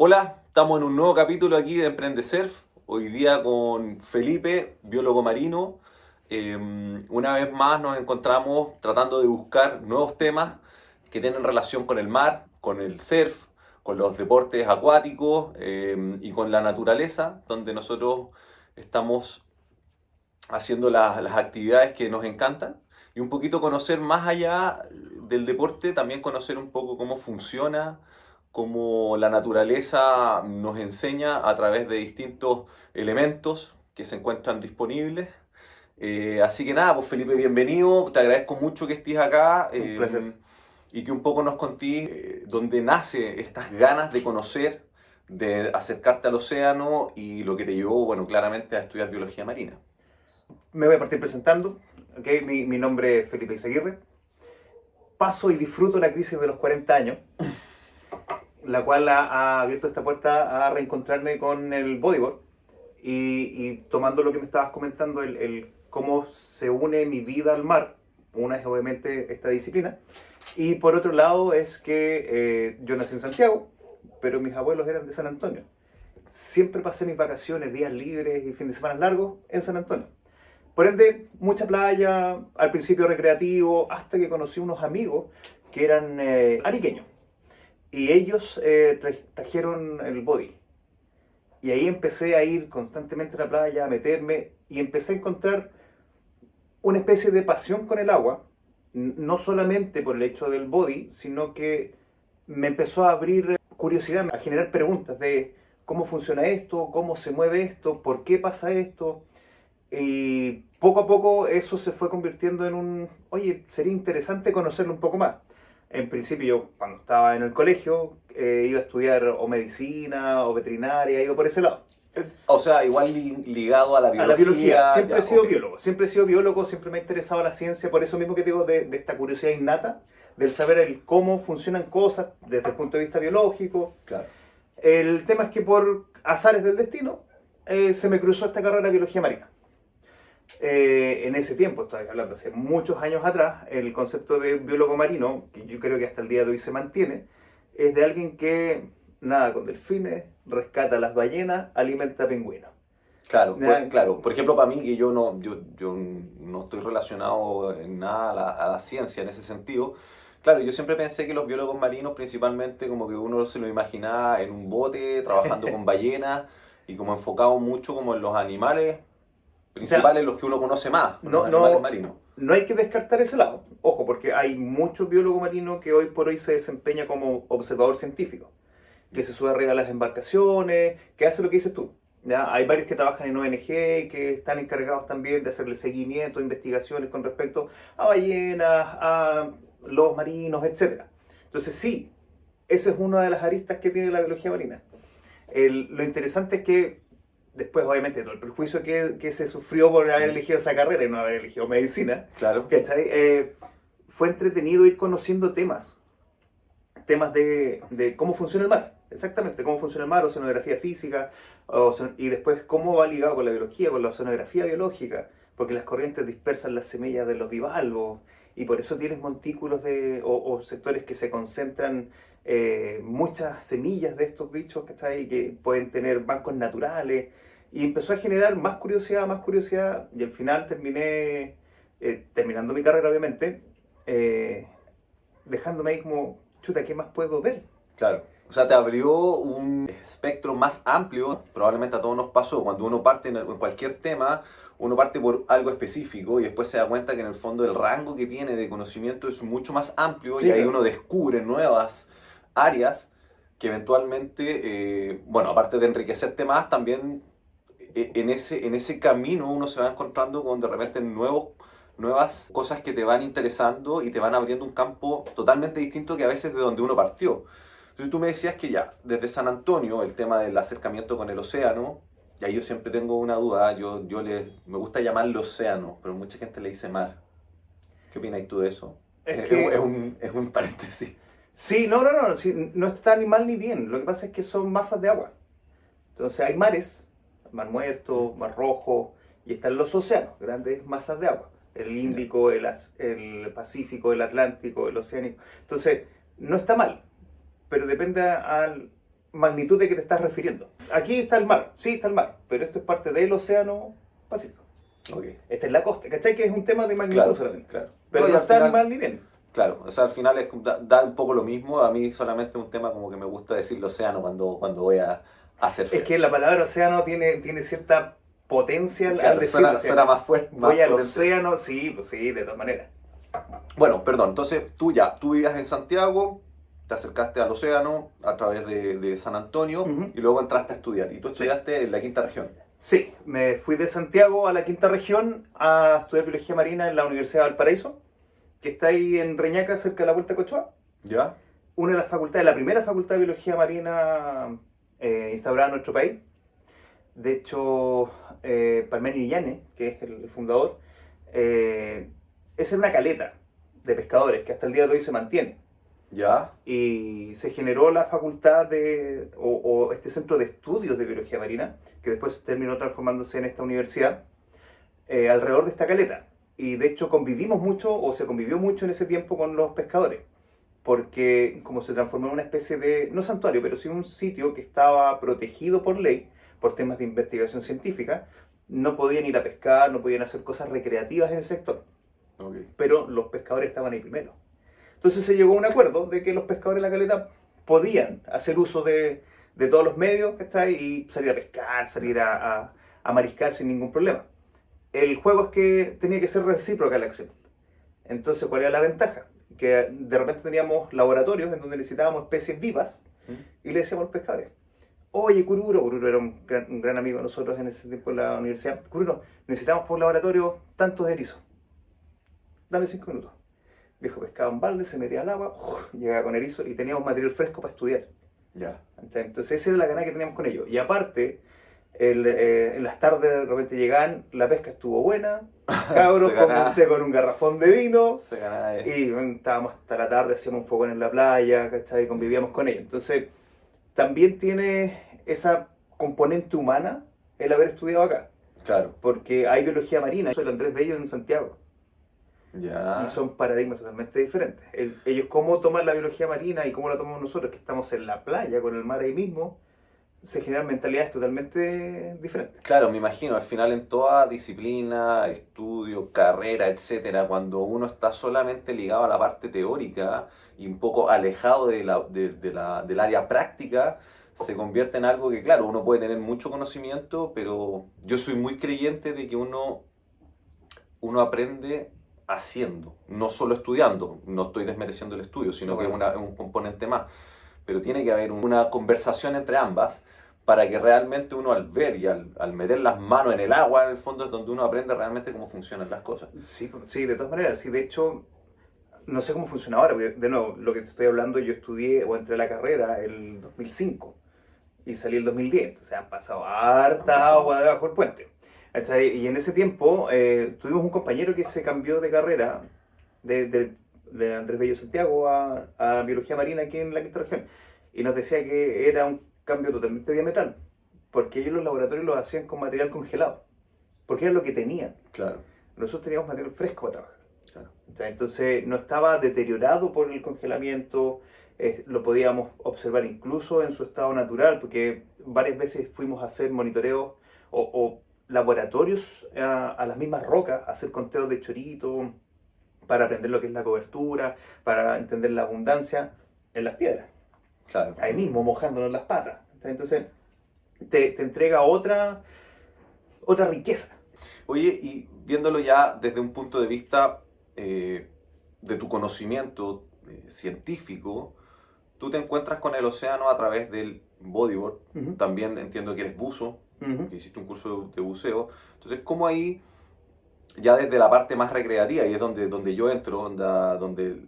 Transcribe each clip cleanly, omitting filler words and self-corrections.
Hola, estamos en un nuevo capítulo aquí de Emprende Surf. Hoy día con Felipe, biólogo marino. Una vez más nos encontramos tratando de buscar nuevos temas que tienen relación con el mar, con el surf, con los deportes acuáticos y con la naturaleza, donde nosotros estamos haciendo las actividades que nos encantan y un poquito conocer más allá del deporte, también conocer un poco cómo funciona, cómo la naturaleza nos enseña a través de distintos elementos que se encuentran disponibles. Así que nada, pues Felipe, bienvenido, te agradezco mucho que estés acá Un placer. y que un poco nos contés dónde nace estas ganas de conocer, de acercarte al océano y lo que te llevó, bueno, claramente a estudiar biología marina. Me voy a partir presentando. Mi nombre es Felipe Izaguirre. Paso y disfruto la crisis de los 40 años, la cual ha abierto esta puerta a reencontrarme con el bodyboard y tomando lo que me estabas comentando, el cómo se une mi vida al mar. Una es obviamente esta disciplina. Y por otro lado es que yo nací en Santiago, pero mis abuelos eran de San Antonio. Siempre pasé mis vacaciones, días libres y fin de semana largos en San Antonio. Por ende, mucha playa, al principio recreativo, hasta que conocí unos amigos que eran ariqueños. Y ellos trajeron el body. Y ahí empecé a ir constantemente a la playa, a meterme, y empecé a encontrar una especie de pasión con el agua, no solamente por el hecho del body, sino que me empezó a abrir curiosidad, a generar preguntas de cómo funciona esto, cómo se mueve esto, por qué pasa esto. Y poco a poco eso se fue convirtiendo en un, oye, sería interesante conocerlo un poco más. En principio yo cuando estaba en el colegio iba a estudiar o medicina o veterinaria, iba por ese lado. O sea, igual ligado a la A la biología, biología, siempre he ya, sido ok. biólogo, siempre he sido biólogo, siempre me ha interesado la ciencia, por eso mismo que digo de esta curiosidad innata, del saber el cómo funcionan cosas desde el punto de vista biológico. Claro. El tema es que por azares del destino se me cruzó esta carrera de biología marina. En ese tiempo, estoy hablando hace muchos años atrás, el concepto de biólogo marino, que yo creo que hasta el día de hoy se mantiene, es de alguien que nada con delfines, rescata las ballenas, alimenta pingüinos. Claro, Nada, claro. Por ejemplo, para mí, que yo no estoy relacionado en nada a la ciencia en ese sentido. Claro, yo siempre pensé que los biólogos marinos, principalmente, como que uno se lo imaginaba en un bote, trabajando con ballenas y como enfocado mucho como en los animales o sea, principales, los que uno conoce más, los no, animales no, marinos. no hay que descartar ese lado. Ojo, porque hay muchos biólogos marinos que hoy por hoy se desempeña como observador científico, que se sube arriba de las embarcaciones, que hace lo que dices tú. ¿Ya? Hay varios que trabajan en ONG, que están encargados también de hacerle seguimiento, investigaciones con respecto a ballenas, a lobos marinos, etcétera. Entonces sí, esa es una de las aristas que tiene la biología marina. Lo interesante es que después, obviamente, todo el perjuicio que se sufrió por haber Mm, elegido esa carrera y no haber elegido medicina, claro. ¿cachai? Fue entretenido ir conociendo temas de cómo funciona el mar, exactamente, cómo funciona el mar, oceanografía física, y después cómo va ligado con la biología, con la oceanografía biológica, porque las corrientes dispersan las semillas de los bivalvos, y por eso tienes montículos o sectores que se concentran muchas semillas de estos bichos, ¿cachai? Que pueden tener bancos naturales, y empezó a generar más curiosidad, y al final terminé, terminando mi carrera obviamente, eh, dejándome ahí como, chuta, ¿qué más puedo ver? Claro. O sea, te abrió un espectro más amplio, probablemente a todos nos pasó, cuando uno parte en cualquier tema, uno parte por algo específico y después se da cuenta que en el fondo el rango que tiene de conocimiento es mucho más amplio y Sí, ahí claro. uno descubre nuevas áreas que eventualmente, bueno, aparte de enriquecerte más, también en ese camino uno se va encontrando con de repente nuevas cosas que te van interesando y te van abriendo un campo totalmente distinto que a veces de donde uno partió. Entonces tú me decías que ya, desde San Antonio, el tema del acercamiento con el océano, y ahí yo siempre tengo una duda, me gusta llamarlo océano, pero mucha gente le dice mar. ¿Qué opinas tú de eso? Es que, Es un paréntesis. sí, no, sí, no está ni mal ni bien. Lo que pasa es que son masas de agua. Entonces hay mares, Mar ¿Mm? Muerto, Mar Rojo, y están los océanos, grandes masas de agua. El Ya. Índico, el Pacífico, el Atlántico, el Oceánico. Entonces, no está mal, pero depende al magnitud de que te estás refiriendo. Aquí está el mar, sí está el mar, pero esto es parte del océano Pacífico. Ok. Esta es la costa, ¿cachai? Que es un tema de magnitud Claro, solamente. claro. Pero No, y no al está ni final, mal ni bien. claro, o sea, al final da un poco lo mismo. A mí solamente un tema como que me gusta decirlo océano cuando voy a hacer Es frío. que la palabra océano tiene cierta potencia al Claro, decirlo. O suena sea, más fuerte, más voy al potente. océano, sí, pues sí, de todas maneras. Bueno, perdón, entonces tú vivías en Santiago, te acercaste al océano a través de San Antonio Ujú. y luego entraste a estudiar. Y tú Sí. estudiaste en la quinta región. Sí, me fui de Santiago a la quinta región a estudiar biología marina en la Universidad de Valparaíso, que está ahí en Reñaca, cerca de la Vuelta a Cochoa. ¿Ya? Una de las facultades, la primera facultad de biología marina instaurada en nuestro país. De hecho, Parmenio Illane, que es el fundador, esa era una caleta de pescadores que hasta el día de hoy se mantiene. ¿Ya? Y se generó la facultad o este centro de estudios de biología marina, que después terminó transformándose en esta universidad, alrededor de esta caleta. Y de hecho convivimos mucho, o se convivió mucho en ese tiempo con los pescadores, porque como se transformó en una especie de, no santuario, pero sí un sitio que estaba protegido por ley, por temas de investigación científica, no podían ir a pescar, no podían hacer cosas recreativas en el sector, Ok. pero los pescadores estaban ahí primero. Entonces se llegó a un acuerdo de que los pescadores de la caleta podían hacer uso de todos los medios, ¿cachai? Y salir a pescar, salir a mariscar sin ningún problema. El juego es que tenía que ser recíproca la acción. Entonces, ¿cuál era la ventaja? Que de repente teníamos laboratorios en donde necesitábamos especies vivas y le decíamos a los pescadores, oye, Cururo era un gran amigo de nosotros en ese tiempo en la universidad, Cururo, necesitamos por un laboratorio tantos erizos. Dame 5 minutos. Viejo pescaba un balde, se metía al agua, llegaba con erizo y teníamos material fresco para estudiar. Ya. Entonces esa era la ganada que teníamos con ellos. Y aparte, en las tardes de repente llegaban, la pesca estuvo buena, cabros, Se ganaba. pónganse con un garrafón de vino Se ganaba y estábamos hasta la tarde, hacíamos un fogón en la playa, ¿cachai? Y convivíamos con ellos. Entonces también tiene esa componente humana el haber estudiado acá, Claro. porque hay biología marina, soy el Andrés Bello en Santiago. Ya. Y son paradigmas totalmente diferentes. Ellos cómo toman la biología marina y cómo la tomamos nosotros, que estamos en la playa con el mar ahí mismo, se generan mentalidades totalmente diferentes. Claro, me imagino, al final en toda disciplina, estudio, carrera, etcétera, cuando uno está solamente ligado a la parte teórica y un poco alejado del área práctica, se convierte en algo que, claro, uno puede tener mucho conocimiento, pero yo soy muy creyente de que uno aprende haciendo, no solo estudiando. No estoy desmereciendo el estudio, sino que es un componente más. Pero tiene que haber una conversación entre ambas para que realmente uno al ver y al meter las manos en el agua, en el fondo es donde uno aprende realmente cómo funcionan las cosas. Sí, sí, de todas maneras. Sí, de hecho, no sé cómo funciona ahora, porque de nuevo, lo que te estoy hablando, yo estudié o entré a la carrera el 2005 y salí el 2010. O sea, han pasado harta agua debajo del puente. ¿Cachai? Y en ese tiempo tuvimos un compañero que se cambió de carrera de Andrés Bello Santiago a Biología Marina aquí en la quinta región. Y nos decía que era un cambio totalmente diametral, porque ellos los laboratorios los hacían con material congelado, porque era lo que tenían. Claro, Nosotros teníamos material fresco para trabajar. claro. O sea, entonces no estaba deteriorado por el congelamiento, lo podíamos observar incluso en su estado natural, porque varias veces fuimos a hacer monitoreos o laboratorios a las mismas rocas, a hacer conteos de chorito, para aprender lo que es la cobertura, para entender la abundancia en las piedras, Claro. ahí mismo mojándonos las patas. Entonces te entrega otra riqueza. Oye, y viéndolo ya desde un punto de vista de tu conocimiento científico, tú te encuentras con el océano a través del bodyboard. Uh-huh. También entiendo que eres buzo, Uh-huh. que hiciste un curso de buceo. Entonces, ¿cómo ahí, ya desde la parte más recreativa, y es donde yo entro, donde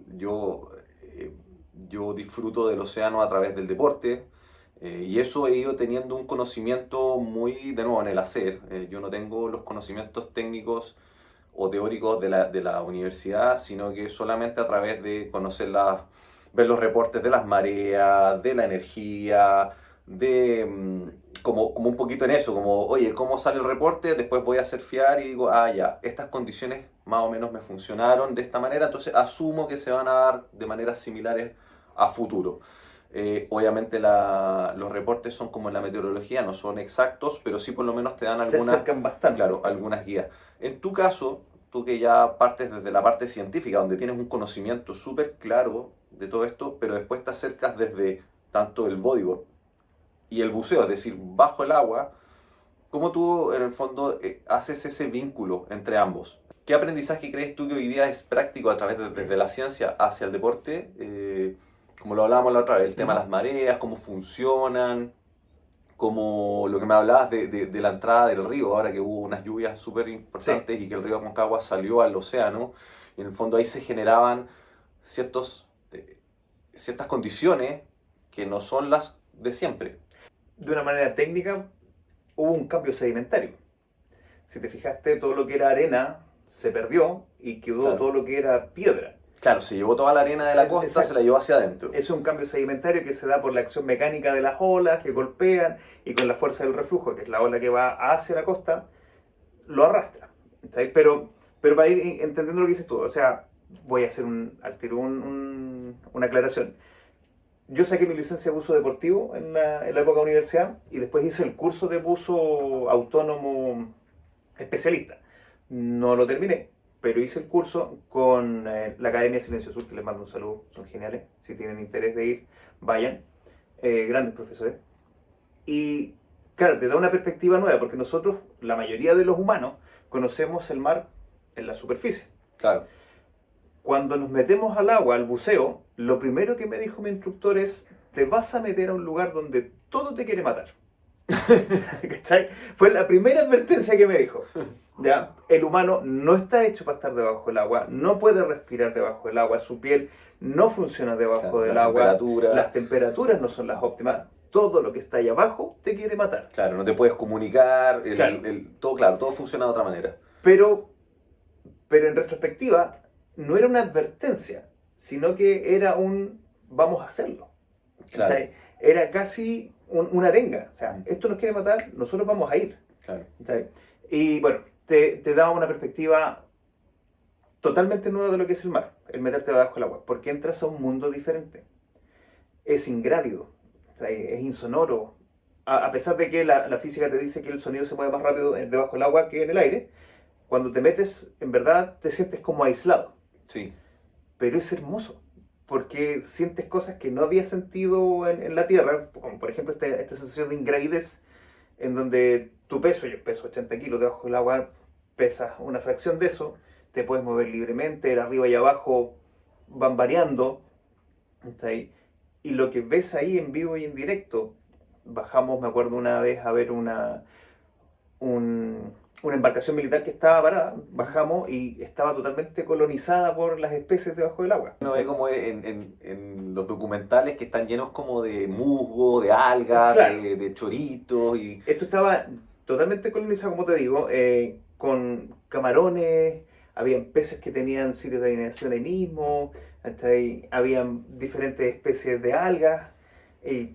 yo disfruto del océano a través del deporte, y eso he ido teniendo un conocimiento muy, de nuevo, en el hacer. Yo no tengo los conocimientos técnicos o teóricos de la universidad, sino que solamente a través de ver los reportes de las mareas, de la energía, como un poquito en eso, como, oye, ¿cómo sale el reporte? Después voy a surfear y digo, ya, estas condiciones más o menos me funcionaron de esta manera, entonces asumo que se van a dar de maneras similares a futuro. Obviamente los reportes son como en la meteorología, no son exactos, pero sí por lo menos te dan Se algunas, acercan bastante. claro, algunas guías. En tu caso, tú que ya partes desde la parte científica, donde tienes un conocimiento súper claro de todo esto, pero después te acercas desde tanto el bodyboard y el buceo, es decir, bajo el agua, ¿cómo tú en el fondo haces ese vínculo entre ambos? ¿Qué aprendizaje crees tú que hoy día es práctico a través desde la ciencia hacia el deporte? Como lo hablábamos la otra vez, el tema de las mareas, cómo funcionan, como lo que me hablabas de la entrada del río, ahora que hubo unas lluvias súper Sí. importantes y que el río Aconcagua salió al océano, y en el fondo ahí se generaban ciertas condiciones que no son las de siempre. De una manera técnica, hubo un cambio sedimentario. Si te fijaste, todo lo que era arena se perdió y quedó Claro. todo lo que era piedra. Claro, se llevó toda la arena de la costa, Exacto. se la llevó hacia adentro. Es un cambio sedimentario que se da por la acción mecánica de las olas que golpean y con la fuerza del reflujo, que es la ola que va hacia la costa, lo arrastra. ¿Está ahí? Pero para ir entendiendo lo que dices tú, o sea, voy a hacer al tiro una aclaración. Yo saqué mi licencia de buzo deportivo en la época de universidad y después hice el curso de buzo autónomo especialista. No lo terminé, pero hice el curso con la Academia Silencio Sur, que les mando un saludo, son geniales. Si tienen interés de ir, vayan. Grandes profesores. Y claro, te da una perspectiva nueva, porque nosotros, la mayoría de los humanos, conocemos el mar en la superficie. Claro. Cuando nos metemos al agua, al buceo, lo primero que me dijo mi instructor es, te vas a meter a un lugar donde todo te quiere matar. ¿Cachai? Fue la primera advertencia que me dijo. ¿Ya? El humano no está hecho para estar debajo del agua, no puede respirar debajo del agua, su piel no funciona debajo Claro, del la agua, temperatura. las temperaturas no son las óptimas, todo lo que está ahí abajo te quiere matar. Claro, no te puedes comunicar, Claro. todo funciona de otra manera. Pero en retrospectiva, no era una advertencia, sino que era un vamos a hacerlo. Claro. ¿Cachai? Era casi una arenga. O sea, esto nos quiere matar, nosotros vamos a ir. Claro. ¿Cachai? Y bueno, te da una perspectiva totalmente nueva de lo que es el mar, el meterte debajo del agua, porque entras a un mundo diferente. Es ingrávido, o sea, es insonoro. A pesar de que la física te dice que el sonido se mueve más rápido debajo del agua que en el aire, cuando te metes, en verdad te sientes como aislado. Sí. Pero es hermoso, porque sientes cosas que no habías sentido en la Tierra, como por ejemplo esta sensación de ingravidez, en donde tu peso, yo peso 80 kilos debajo del agua, pesas una fracción de eso, te puedes mover libremente, el arriba y abajo van variando, ¿está ahí? Y lo que ves ahí en vivo y en directo, bajamos, me acuerdo una vez a ver una embarcación militar que estaba parada, bajamos y estaba totalmente colonizada por las especies debajo del agua. Uno ve como en los documentales que están llenos como de musgo, de algas, Claro. de choritos y... Esto estaba totalmente colonizado, como te digo, con camarones, habían peces que tenían sitios de anidación ahí mismo, hasta ahí habían diferentes especies de algas, y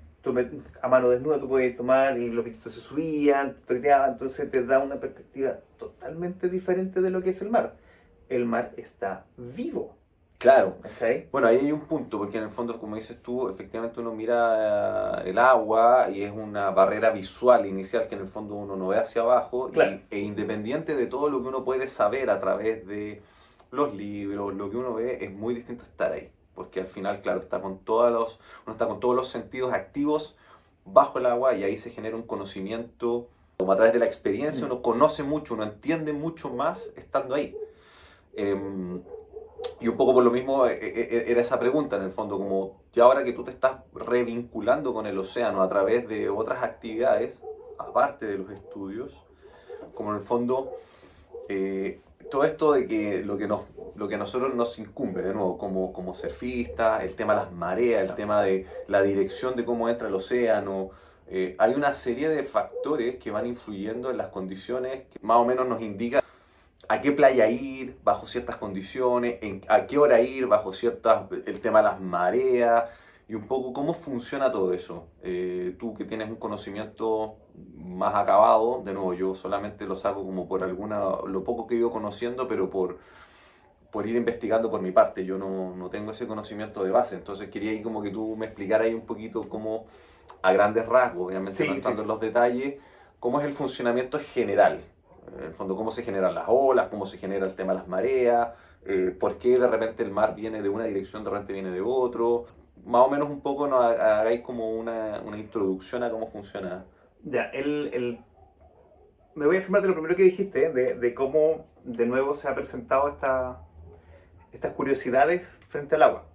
a mano desnuda tú podías tomar y los bichitos se subían, toqueteaban, entonces te da una perspectiva totalmente diferente de lo que es el mar. El mar está vivo. Claro. ¿Está ahí? Bueno, ahí hay un punto, porque en el fondo, como dices tú, efectivamente uno mira el agua y es una barrera visual inicial que en el fondo uno no ve hacia abajo Claro. e independiente de todo lo que uno puede saber a través de los libros, lo que uno ve, es muy distinto estar ahí, porque al final, claro, uno está con todos los sentidos activos bajo el agua y ahí se genera un conocimiento, como a través de la experiencia uno conoce mucho, uno entiende mucho más estando ahí. Y un poco por lo mismo era esa pregunta en el fondo, como ya ahora que tú te estás revinculando con el océano a través de otras actividades, aparte de los estudios, como en el fondo todo esto de que lo que a nosotros nos incumbe, de nuevo, como surfistas, el tema de las mareas, el tema de la dirección de cómo entra el océano, hay una serie de factores que van influyendo en las condiciones que más o menos nos indican a qué playa ir bajo ciertas condiciones, a qué hora ir bajo el tema de las mareas y un poco cómo funciona todo eso. Tú que tienes un conocimiento más acabado, de nuevo yo solamente lo saco como por lo poco que he ido conociendo, pero por ir investigando por mi parte. Yo no tengo ese conocimiento de base, entonces quería ahí como que tú me explicaras ahí un poquito cómo, a grandes rasgos, obviamente no Sí, sí, entrando sí. en los detalles, cómo es el funcionamiento general. En el fondo, cómo se generan las olas, cómo se genera el tema de las mareas, por qué de repente el mar viene de una dirección, de repente viene de otro. Más o menos un poco nos hagáis como una introducción a cómo funciona. Ya, me voy a afirmar de lo primero que dijiste, de cómo de nuevo se ha presentado estas curiosidades frente al agua.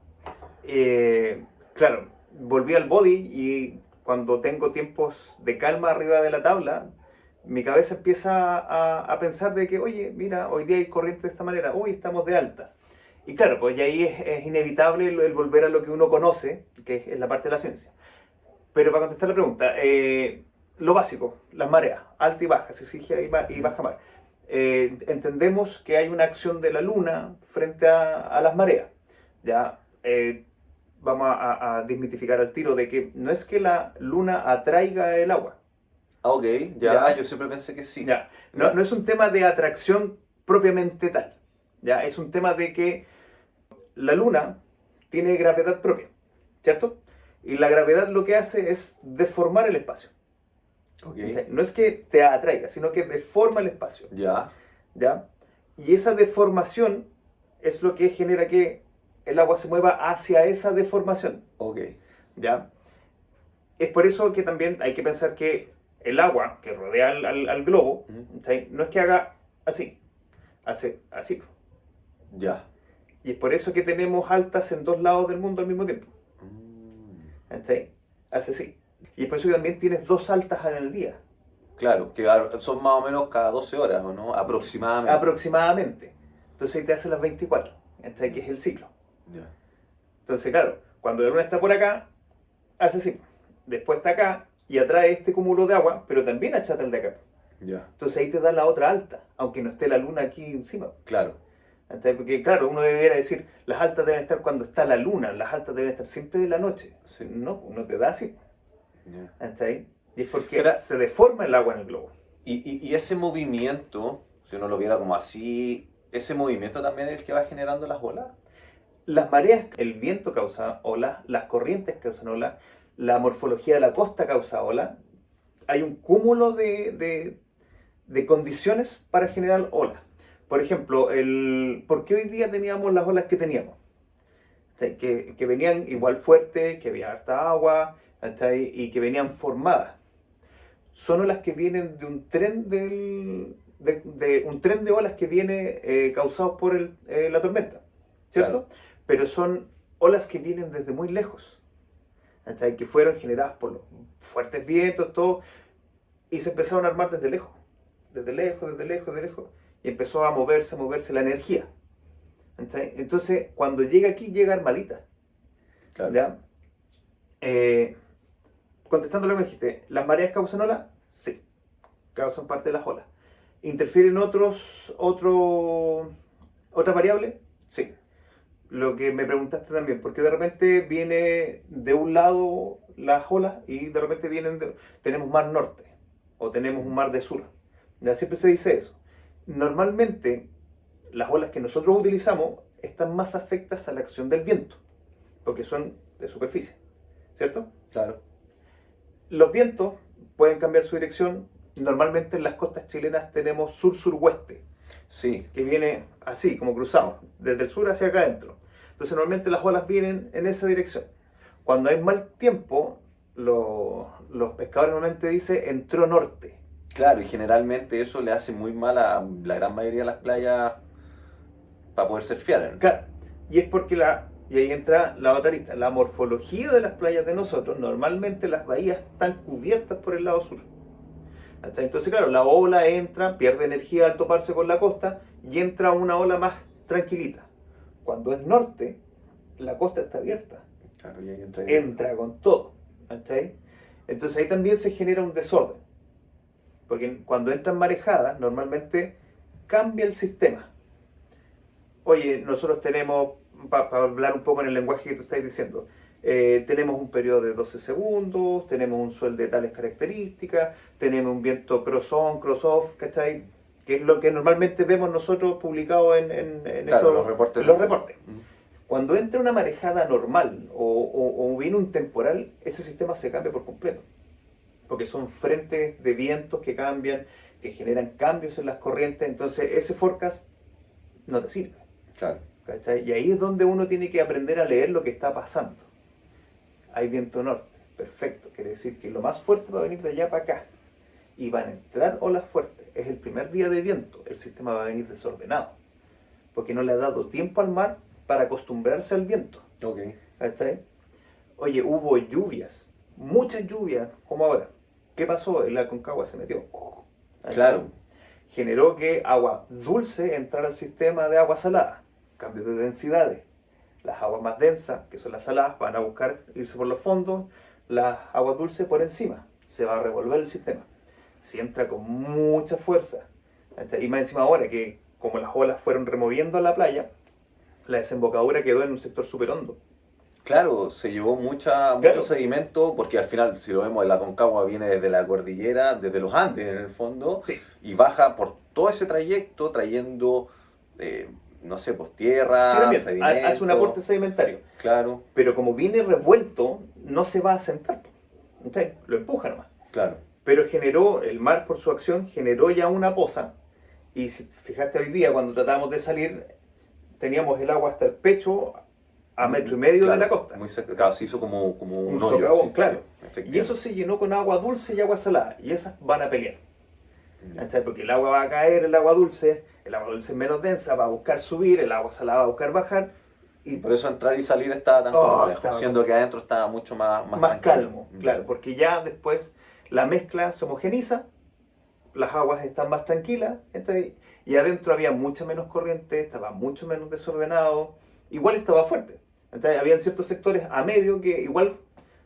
Claro, volví al body y cuando tengo tiempos de calma arriba de la tabla, mi cabeza empieza a pensar de que, oye, mira, hoy día hay corriente de esta manera, hoy estamos de alta. Y claro, pues y ahí es inevitable el volver a lo que uno conoce, que es la parte de la ciencia. Pero para contestar la pregunta, lo básico, las mareas, alta y baja, se exige y baja mar. Entendemos que hay una acción de la luna frente a las mareas. Ya, vamos a desmitificar al tiro de que no es que la luna atraiga el agua. Ah, ok, ya, Ya, yo siempre pensé que sí. ya. No, Ya. no es un tema de atracción propiamente tal. Ya, es un tema de que la luna tiene gravedad propia, ¿cierto? Y la gravedad lo que hace es deformar el espacio. Ok, No es que te atraiga, sino que deforma el espacio, ya, ¿ya? Y esa deformación es lo que genera que el agua se mueva hacia esa deformación, ok. ¿ya? Es por eso que también hay que pensar que el agua que rodea al globo, Ujú. ¿sí? No es que haga así, hace así. Ya. Y es por eso que tenemos altas en dos lados del mundo al mismo tiempo. ¿Sí? Hace así. Y es por eso que también tienes dos altas en el día, Claro, que son más o menos cada 12 horas, ¿o no? Aproximadamente. aproximadamente. Entonces ahí te hace las 24, ¿sí? Que es el ciclo. Ya, Entonces, claro, cuando la luna está por acá, hace así. Después está acá y atrae este cúmulo de agua, pero también achata el de acá. ya, Entonces ahí te da la otra alta, aunque no esté la luna aquí encima. claro. Porque claro, uno debería decir, las altas deben estar cuando está la luna, las altas deben estar siempre de la noche. Sí. No, no te da así. Ya. ¿Sí? Y es porque Pero, se deforma el agua en el globo. y ese movimiento, si uno lo viera como así, ese movimiento también es el que va generando las olas. Las mareas, el viento causa olas, las corrientes causan olas, la morfología de la costa causa olas. Hay un cúmulo de condiciones para generar olas. Por ejemplo, ¿por qué hoy día teníamos las olas que teníamos? ¿Sí? Que venían igual fuertes, que había harta agua, ¿sí? Y que venían formadas. Son olas que vienen de un tren de un tren de olas que viene causado por la tormenta, ¿cierto? Claro. Pero son olas que vienen desde muy lejos, ¿sí? Que fueron generadas por los fuertes vientos, todo, y se empezaron a armar desde lejos, desde lejos, desde lejos, desde lejos, y empezó a moverse la energía. ¿Sí? Entonces, cuando llega aquí, llega armadita. Claro. ¿Ya? Contestando lo que me dijiste, ¿las mareas causan olas? Sí, causan parte de las olas. ¿Interfieren otra variable? Sí. Lo que me preguntaste también, porque de repente viene de un lado las olas y de repente tenemos mar norte o tenemos un mar de sur. Ya siempre se dice eso. Normalmente las olas que nosotros utilizamos están más afectas a la acción del viento, porque son de superficie, ¿cierto? Claro. Los vientos pueden cambiar su dirección. Normalmente en las costas chilenas tenemos sur-suroeste, Sí, que viene así, como cruzado, desde el sur hacia acá adentro. Entonces normalmente las olas vienen en esa dirección. Cuando hay mal tiempo, los pescadores normalmente dicen entró norte. claro, y generalmente eso le hace muy mal a la gran mayoría de las playas para poder surfear. Claro, y es porque y ahí entra la otra lista, la morfología de las playas de nosotros, normalmente las bahías están cubiertas por el lado sur. Entonces, claro, la ola entra, pierde energía al toparse con la costa y entra una ola más tranquilita. Cuando es norte, la costa está abierta, Claro, y ahí entra ahí. entra con todo. ¿Cachai? Entonces ahí también se genera un desorden. Porque cuando entran marejadas, normalmente cambia el sistema. Oye, nosotros tenemos, para hablar un poco en el lenguaje que tú estás diciendo, tenemos un periodo de 12 segundos, tenemos un suel de tales características, tenemos un viento cross-on, cross-off, ¿cachai? que es lo que normalmente vemos nosotros publicado en Claro, los reportes. en los reportes. Cuando entra una marejada normal o viene un temporal, ese sistema se cambia por completo. Porque son frentes de vientos que cambian, que generan cambios en las corrientes. Entonces ese forecast no te sirve. Claro. ¿Cachai? Y ahí es donde uno tiene que aprender a leer lo que está pasando. Hay viento norte, perfecto. Quiere decir que lo más fuerte va a venir de allá para acá. Y van a entrar olas fuertes. Es el primer día de viento. El sistema va a venir desordenado. Porque no le ha dado tiempo al mar para acostumbrarse al viento. Ok. ¿Cachai? Oye, hubo lluvias. Muchas lluvias, como ahora. ¿Qué pasó? El Aconcagua se metió. ¿Cachai? Claro. Generó que agua dulce entrara al sistema de agua salada. Cambios de densidades. Las aguas más densas, que son las saladas, van a buscar irse por los fondos, las aguas dulces por encima. Se va a revolver el sistema. Si entra con mucha fuerza, y más encima ahora que como las olas fueron removiendo a la playa, la desembocadura quedó en un sector súper hondo. Claro, se llevó mucho sedimento, porque al final, si lo vemos, el Aconcagua viene desde la cordillera, desde los Andes en el fondo, Sí. y baja por todo ese trayecto trayendo, no sé, pues tierra, Sí, también, sedimento. hace un aporte sedimentario. Claro, Pero como viene revuelto, no se va a sentar. ¿Okay? Lo empuja nomás. claro. Pero generó, el mar por su acción, generó ya una poza. Y si fijaste hoy día, cuando tratábamos de salir, teníamos el agua hasta el pecho, a metro y medio de la costa. Muy cerca, claro, se hizo como un Un hoyo. socavón, Sí, claro. sí, Y eso se llenó con agua dulce y agua salada. Y esas van a pelear. ¿Cachai? Porque el agua va a caer, el agua dulce es menos densa, va a buscar subir, el agua salada va a buscar bajar. Y Por eso entrar y salir estaba tan complejo, siendo que adentro estaba mucho más calmo, claro, porque ya después la mezcla se homogeniza, las aguas están más tranquilas, y adentro había mucha menos corriente, estaba mucho menos desordenado, igual estaba fuerte. Entonces, habían ciertos sectores a medio que igual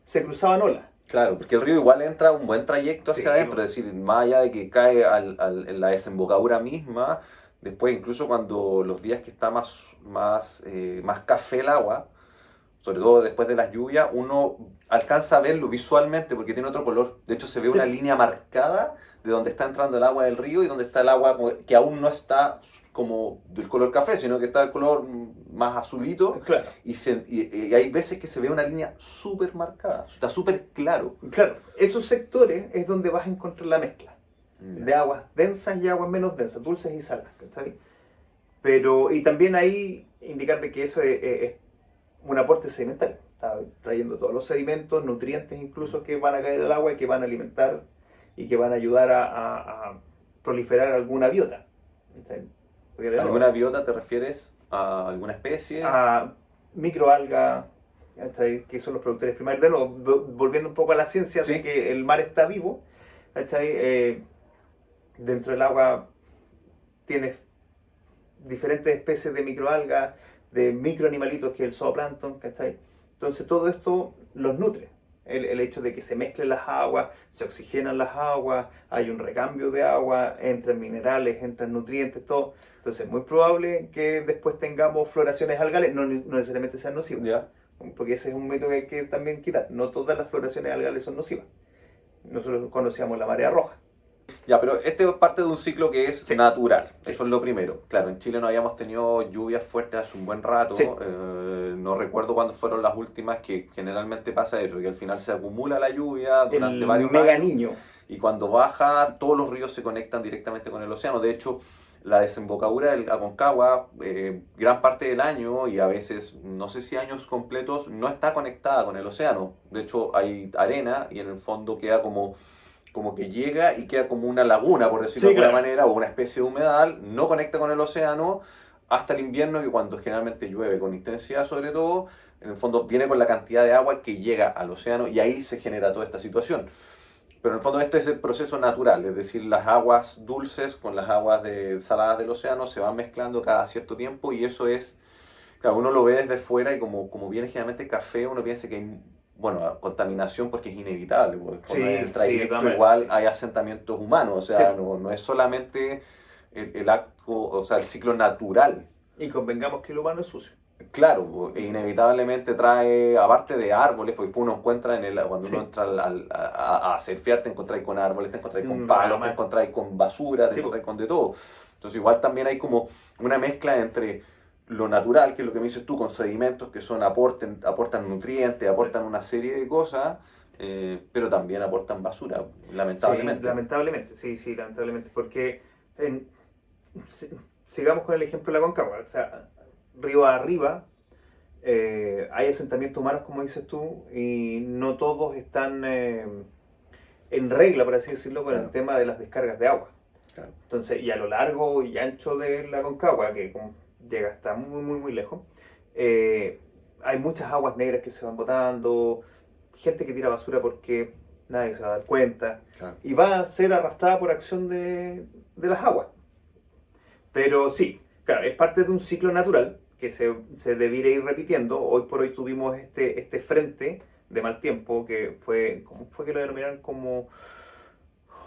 se cruzaban olas. Claro, porque el río igual entra un buen trayecto hacia Sí, adentro, es decir, más allá de que cae en la desembocadura misma, después incluso cuando los días que está más café el agua, sobre todo después de las lluvias, uno alcanza a verlo visualmente porque tiene otro color. De hecho, se ve una línea marcada de donde está entrando el agua del río y donde está el agua que aún no está como del color café, sino que está el color más azulito. Claro. Y hay veces que se ve una línea súper marcada, está súper claro. Claro, esos sectores es donde vas a encontrar la mezcla de aguas densas y aguas menos densas, dulces y saladas. Pero, y también ahí indicar de que eso es un aporte sedimentario. Está trayendo todos los sedimentos, nutrientes incluso que van a caer al agua y que van a alimentar y que van a ayudar a proliferar alguna biota. ¿Alguna biota te refieres a alguna especie? A microalgas, que son los productores primarios. De nuevo, volviendo un poco a la ciencia de que el mar está vivo, dentro del agua tienes diferentes especies de microalgas, de microanimalitos que es el zooplancton, ¿cachai? Entonces todo esto los nutre. El hecho de que se mezclen las aguas, se oxigenan las aguas, hay un recambio de agua, entran minerales, entran nutrientes, todo. Entonces es muy probable que después tengamos floraciones algales, no necesariamente sean nocivas. ¿Ya? Porque ese es un mito que hay que también quitar. No todas las floraciones algales son nocivas. Nosotros conocíamos la marea roja. Ya, pero este es parte de un ciclo que es natural, Sí. eso es lo primero. Claro, en Chile no habíamos tenido lluvias fuertes hace un buen rato, Sí. No recuerdo cuándo fueron las últimas, que generalmente pasa eso, que al final se acumula la lluvia durante El varios mega años, niño. y cuando baja todos los ríos se conectan directamente con el océano. De hecho, la desembocadura del Aconcagua, gran parte del año y a veces, no sé si años completos, no está conectada con el océano. De hecho, hay arena y en el fondo queda como que llega y queda como una laguna, por decirlo de alguna manera, o una especie de humedal, no conecta con el océano hasta el invierno, que cuando generalmente llueve con intensidad sobre todo, en el fondo viene con la cantidad de agua que llega al océano y ahí se genera toda esta situación. Pero en el fondo este es el proceso natural, es decir, las aguas dulces con las aguas saladas del océano se van mezclando cada cierto tiempo y eso es, claro, uno lo ve desde fuera y como viene generalmente café, uno piensa que hay contaminación porque es inevitable, porque en el trayecto igual hay asentamientos humanos, o sea, no es solamente el acto, o sea, el ciclo natural. Y convengamos que el humano es sucio. Claro, e inevitablemente trae, aparte de árboles, pues uno encuentra cuando Sí. uno entra a surfear, te encontráis con árboles, te encontráis con palos, te Ramas. encontráis con basura, te Sí, po. encontráis con de todo. Entonces igual también hay como una mezcla entre lo natural, que es lo que me dices tú, con sedimentos que aportan nutrientes, aportan una serie de cosas, pero también aportan basura, Sí, lamentablemente. lamentablemente, sí, sí, lamentablemente, porque en- si- sigamos con el ejemplo de la Concagua, o sea, río arriba hay asentamientos humanos, como dices tú, y no todos están en regla, por así decirlo, con el Claro, tema de las descargas de agua. claro. Entonces, y a lo largo y ancho de la Concagua, que llega hasta muy, muy, muy lejos, eh, hay muchas aguas negras que se van botando, gente que tira basura porque nadie se va a dar cuenta, Claro. y va a ser arrastrada por acción de las aguas. Pero sí, claro, es parte de un ciclo natural que se debiera ir repitiendo. Hoy por hoy tuvimos este frente de mal tiempo que fue, ¿cómo fue que lo denominaron? Como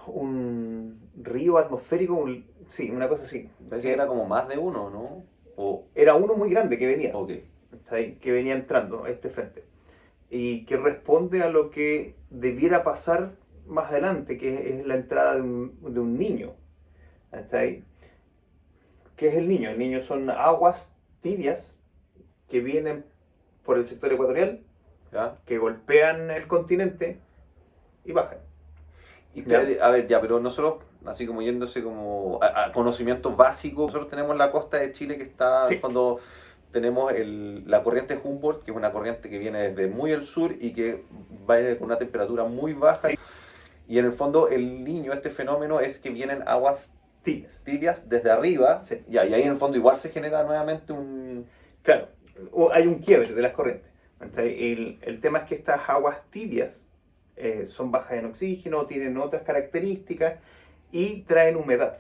un río atmosférico, sí, una cosa así. Parece que era Que como más de uno, ¿no? O, era uno muy grande que venía, ok, ¿sí? Que venía entrando a este frente. Y que responde a lo que debiera pasar más adelante, que es la entrada de un niño. ¿Sí? ¿Qué es el niño? El niño son aguas tibias que vienen por el sector ecuatorial, ¿ya? que golpean el continente y bajan. Y ¿Ya? espérate, a ver, ya, pero nosotros, así como yéndose como a conocimientos básicos, nosotros tenemos la costa de Chile que está, en el Sí, fondo, tenemos la corriente Humboldt, que es una corriente que viene desde muy al sur y que va a ir con una temperatura muy baja. sí, Y en el fondo, el niño, este fenómeno es que vienen aguas tibias. tibias desde arriba, Sí. y ahí en el fondo igual se genera nuevamente un... Claro, hay un quiebre de las corrientes. El tema es que estas aguas tibias son bajas en oxígeno, tienen otras características y traen humedad.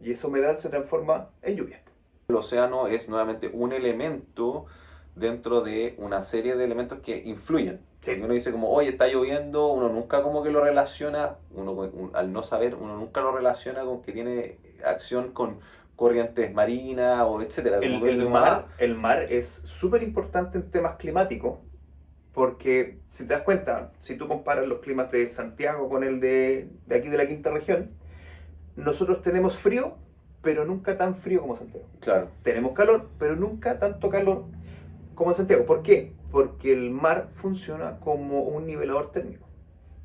Y esa humedad se transforma en lluvia. El océano es nuevamente un elemento dentro de una serie de elementos que influyen. Porque Sí. uno dice como, oye, está lloviendo, uno nunca como que lo relaciona, al no saber, uno nunca lo relaciona con que tiene acción con corrientes marinas o etcétera. Como El, que uno dice el como, mar, ah, el mar es súper importante en temas climáticos porque si te das cuenta, si tú comparas los climas de Santiago con el de aquí de la quinta región, nosotros tenemos frío, pero nunca tan frío como Santiago. claro, Tenemos calor, pero nunca tanto calor como en Santiago. ¿Por qué? Porque el mar funciona como un nivelador térmico.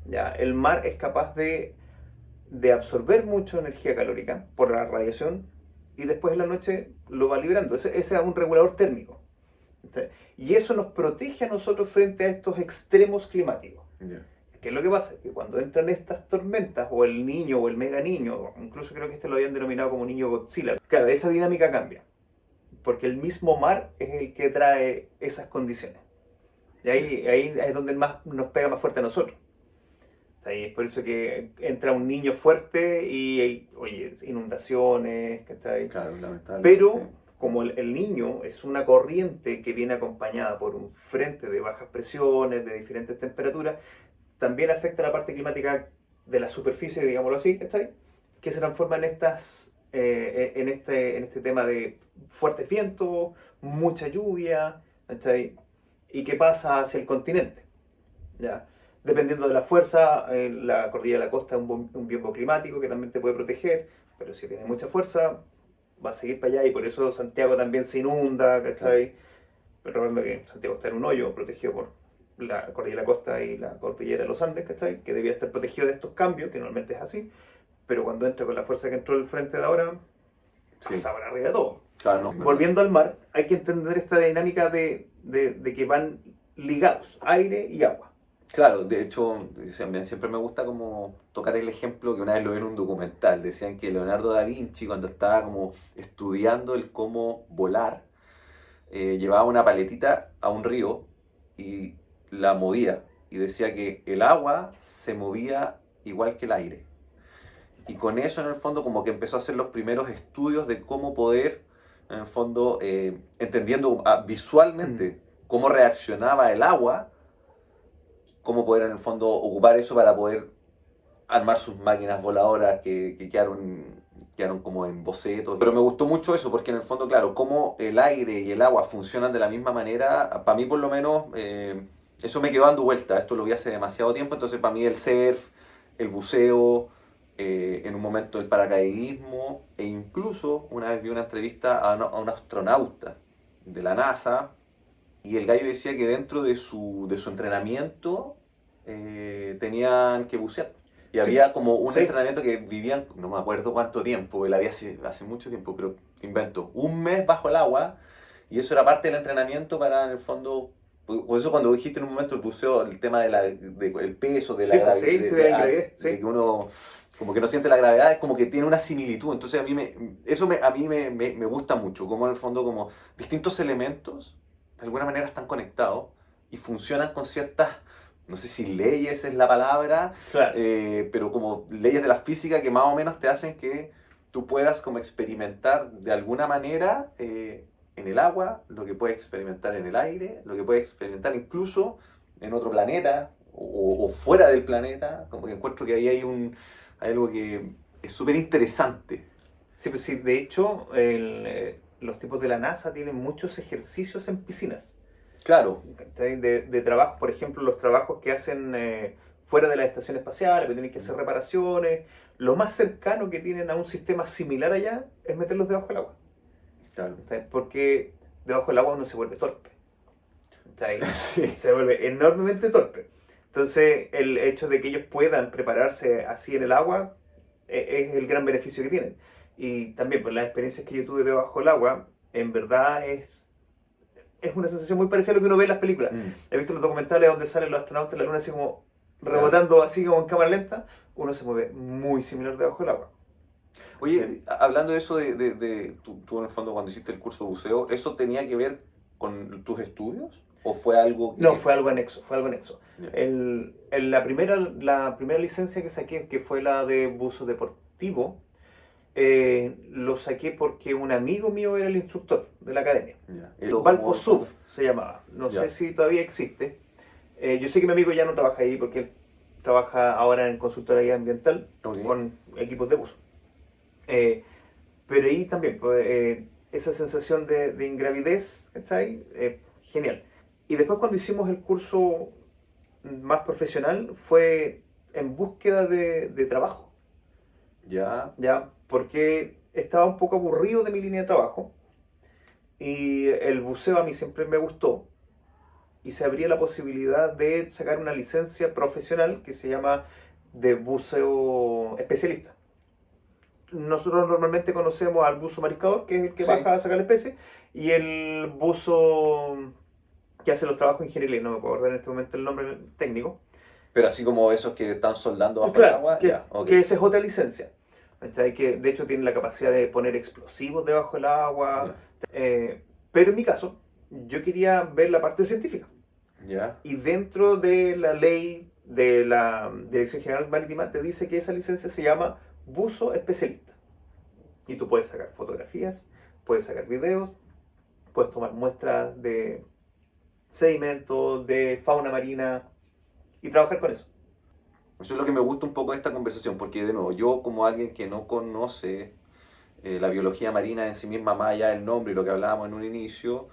¿Ya? El mar es capaz de absorber mucha energía calórica por la radiación y después en la noche lo va liberando. Ese es un regulador térmico. ¿Sí? Y eso nos protege a nosotros frente a estos extremos climáticos. ya, ¿Qué es lo que pasa? Que cuando entran estas tormentas, o el niño, o el mega niño, incluso creo que este lo habían denominado como niño Godzilla, claro, esa dinámica cambia. Porque el mismo mar es el que trae esas condiciones. Y ahí es donde más nos pega más fuerte a nosotros. O sea, y es por eso que entra un niño fuerte y hay, oye, inundaciones, ¿cachai? claro, lamentablemente. Pero como el niño es una corriente que viene acompañada por un frente de bajas presiones, de diferentes temperaturas, también afecta la parte climática de la superficie, digámoslo así, ¿cachai? Que se transforma en este tema de fuertes vientos, mucha lluvia, ¿cachai? Y que pasa hacia el continente, ¿ya? Dependiendo de la fuerza, la cordillera de la costa es un biombo climático que también te puede proteger, pero si tiene mucha fuerza, va a seguir para allá y por eso Santiago también se inunda, Claro. ¿cachai? Pero recuerda que Santiago está en un hoyo protegido por la cordillera de la costa y la cordillera de los Andes, ¿cachai? Que debía estar protegido de estos cambios, que normalmente es así, pero cuando entra con la fuerza que entró el frente de ahora, Sí, pasa por arriba de todo. claro, no, verdad. Volviendo al mar, hay que entender esta dinámica de que van ligados, aire y agua. Claro, de hecho, siempre me gusta como tocar el ejemplo que una vez lo vi en un documental. Decían que Leonardo da Vinci, cuando estaba como estudiando el cómo volar, llevaba una paletita a un río y la movía. Y decía que el agua se movía igual que el aire. Y con eso, en el fondo, como que empezó a hacer los primeros estudios de cómo poder, en el fondo, entendiendo visualmente cómo reaccionaba el agua, cómo poder, en el fondo, ocupar eso para poder armar sus máquinas voladoras que quedaron quedaron como en bocetos. Pero me gustó mucho eso, porque en el fondo, claro, como el aire y el agua funcionan de la misma manera, para mí por lo menos, eso me quedó dando vuelta. Esto lo vi hace demasiado tiempo, entonces para mí el surf, el buceo, en un momento el paracaidismo, e incluso una vez vi una entrevista a un astronauta de la NASA, y el gallo decía que dentro de su entrenamiento tenían que bucear. Y Sí, había como un sí, entrenamiento que vivían, no me acuerdo cuánto tiempo, él había hace mucho tiempo, pero invento, un mes bajo el agua, y eso era parte del entrenamiento para, en el fondo, por eso cuando dijiste en un momento el buceo, el tema el peso, de la sí, pues sí, sí, de la ingravidez, de sí. que uno como que no siente la gravedad, es como que tiene una similitud. Entonces a mí me gusta mucho, como en el fondo como distintos elementos de alguna manera están conectados y funcionan con ciertas, no sé si leyes es la palabra, Claro. pero como leyes de la física que más o menos te hacen que tú puedas como experimentar de alguna manera en el agua, lo que puedes experimentar en el aire, lo que puedes experimentar incluso en otro planeta o fuera del planeta, como que encuentro que ahí hay algo que es súper interesante. Sí, pues sí, de hecho, los tipos de la NASA tienen muchos ejercicios en piscinas. Claro, ¿Cachai? De trabajo, por ejemplo, los trabajos que hacen fuera de la estación espacial, que tienen que hacer reparaciones. Lo más cercano que tienen a un sistema similar allá es meterlos debajo del agua. claro. ¿Cachai? Porque debajo del agua uno se vuelve torpe. ¿Cachai? Sí. Se vuelve enormemente torpe. Entonces, el hecho de que ellos puedan prepararse así en el agua es el gran beneficio que tienen. Y también, pues las experiencias que yo tuve debajo del agua, en verdad es una sensación muy parecida a lo que uno ve en las películas. Mm, He visto los documentales donde salen los astronautas en la luna así como claro. rebotando así como en cámara lenta. Uno se mueve muy similar debajo del agua. Oye, hablando de eso tú en el fondo cuando hiciste el curso de buceo, ¿eso tenía que ver con tus estudios? ¿O fue algo No, que...? fue algo anexo, fue algo anexo. Ya, La primera licencia que saqué, que fue la de buzo deportivo, lo saqué porque un amigo mío era el instructor de la academia. ya. Valpo Sub se llamaba. No sé Ya, si todavía existe. Yo sé que mi amigo ya no trabaja ahí porque él trabaja ahora en consultoría ambiental ok. con equipos de buzo. Eh, pero ahí también, pues, esa sensación de ingravidez, ¿cachai? Genial. Y después cuando hicimos el curso más profesional fue en búsqueda de trabajo, Ya, ¿ya? Porque estaba un poco aburrido de mi línea de trabajo y el buceo a mí siempre me gustó y se abría la posibilidad de sacar una licencia profesional que se llama de buceo especialista. Nosotros normalmente conocemos al buzo mariscador, que es el que sí. baja a sacar la especie, y el buzo que hace los trabajos ingeniería, no me puedo acordar en este momento el nombre técnico. Pero así como esos que están soldando bajo el Claro, agua, ya, ok. que esa es otra licencia. ¿Cachai? Que de hecho tiene la capacidad de poner explosivos debajo del agua. Ya, Pero en mi caso, yo quería ver la parte científica. ya, Y dentro de la ley de la Dirección General Marítima te dice que esa licencia se llama buzo especialista. Y tú puedes sacar fotografías, puedes sacar videos, puedes tomar muestras de sedimentos, de fauna marina y trabajar con eso. eso es lo que me gusta un poco de esta conversación, porque de nuevo, yo como alguien que no conoce la biología marina en sí misma, más allá del nombre y lo que hablábamos en un inicio,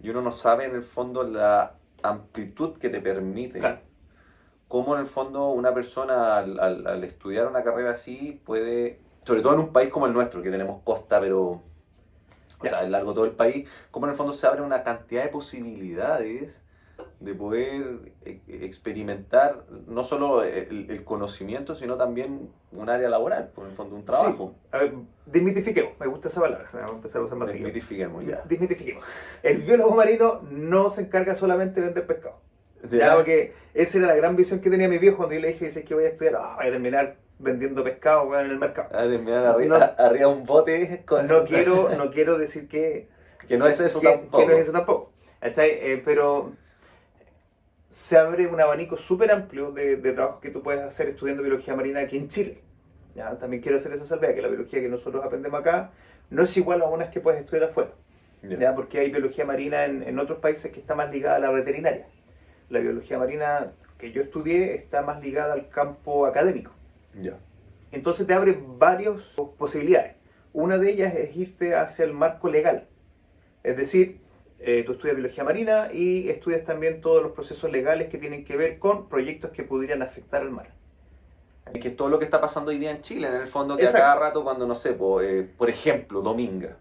y uno no sabe en el fondo la amplitud que te permite, Claro, cómo en el fondo una persona al estudiar una carrera así puede, sobre todo en un país como el nuestro, que tenemos costa, pero, o ya. sea, es largo todo el país, cómo en el fondo se abre una cantidad de posibilidades de poder experimentar no solo el conocimiento, sino también un área laboral, por el fondo un Sí, trabajo. a ver, desmitifiquemos, me gusta esa palabra, vamos a empezar a usar más seguido. Desmitifiquemos ya. Desmitifiquemos. El biólogo marino no se encarga solamente de vender pescado. Ya, ¿Ya? porque esa era la gran visión que tenía mi viejo cuando yo le dije, dice que voy a estudiar, voy a terminar vendiendo pescado weón, en el mercado. Ah, terminar No, arriba un bote con... no quiero decir que no es eso que no es tampoco. eso tampoco. ¿Cachai? Pero se abre un abanico súper amplio de trabajos que tú puedes hacer estudiando biología marina aquí en Chile. ¿Ya? También quiero hacer esa salvedad, que la biología que nosotros aprendemos acá no es igual a unas que puedes estudiar afuera. Ya, ¿Ya? Porque hay biología marina en otros países que está más ligada a la veterinaria. La biología marina que yo estudié está más ligada al campo académico. ya. Entonces te abre varias posibilidades. Una de ellas es irte hacia el marco legal. Es decir, tú estudias biología marina y estudias también todos los procesos legales que tienen que ver con proyectos que pudieran afectar al mar. Que es todo lo que está pasando hoy día en Chile, en el fondo, que a Exacto. cada rato cuando, no sé, por ejemplo, Dominga.